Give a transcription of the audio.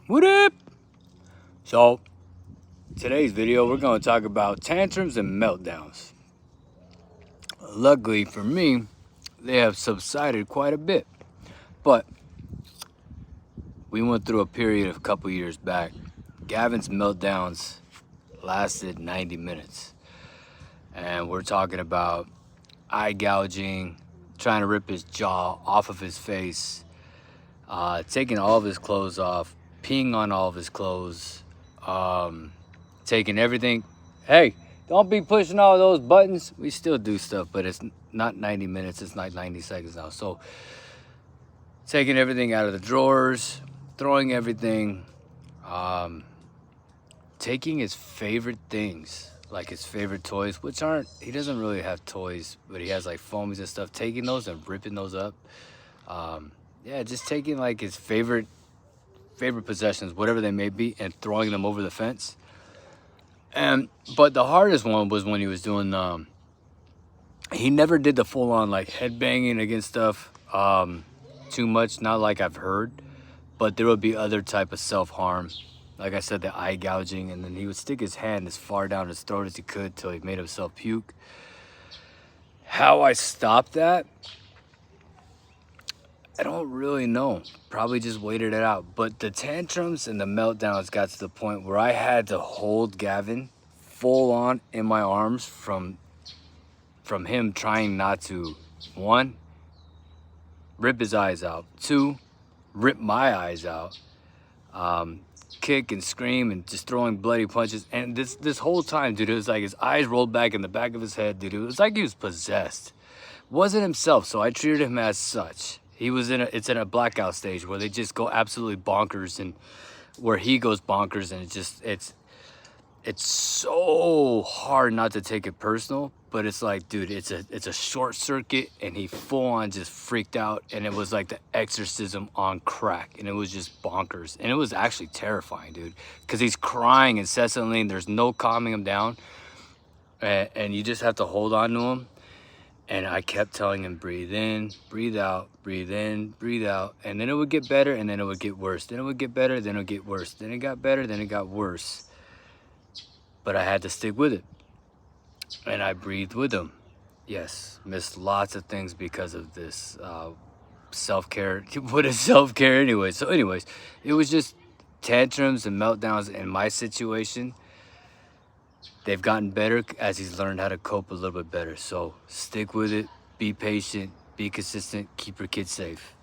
What up? So, today's video, we're going to talk about tantrums and meltdowns. Luckily for me, they have subsided quite a bit. But we went through a period of a couple years back. Gavin's meltdowns lasted 90 minutes. And we're talking about eye gouging, trying to rip his jaw off of his face, taking all of his clothes off, peeing on all of his clothes, taking everything. Hey, don't be pushing all those buttons. We still do stuff, but it's not 90 minutes. It's not 90 seconds now. So taking everything out of the drawers, throwing everything, taking his favorite things, like his favorite toys, which aren't, he doesn't really have toys, but he has like foamies and stuff, taking those and ripping those up. Yeah, just taking like his favorite possessions, whatever they may be, and throwing them over the fence. But the hardest one was when he was doing, he never did the full on like head banging against stuff too much, not like I've heard, but there would be other type of self-harm. Like I said, the eye gouging, and then he would stick his hand as far down his throat as he could till he made himself puke. How I stopped that, I don't really know. Probably just waited it out. But the tantrums and the meltdowns got to the point where I had to hold Gavin full on in my arms from him trying not to, one, rip his eyes out, two, rip my eyes out, kick and scream and just throwing bloody punches. And this whole time, dude, it was like his eyes rolled back in the back of his head, dude. It was like he was possessed. Wasn't himself, so I treated him as such. He was it's in a blackout stage where they just go absolutely bonkers, and where he goes bonkers, and it's so hard not to take it personal, but it's like, dude, it's a short circuit, and he full on just freaked out, and it was like the exorcism on crack, and it was just bonkers, and it was actually terrifying, dude, because he's crying incessantly, and there's no calming him down, and you just have to hold on to him. And I kept telling him, breathe in, breathe out, breathe in, breathe out. And then it would get better, and then it would get worse. Then it would get better, then it would get worse. Then it got better, then it got worse. But I had to stick with it. And I breathed with him. Yes, missed lots of things because of this self-care. What is self-care anyway? So anyways, it was just tantrums and meltdowns in my situation. They've gotten better as he's learned how to cope a little bit better. So stick with it, be patient, be consistent, keep your kids safe.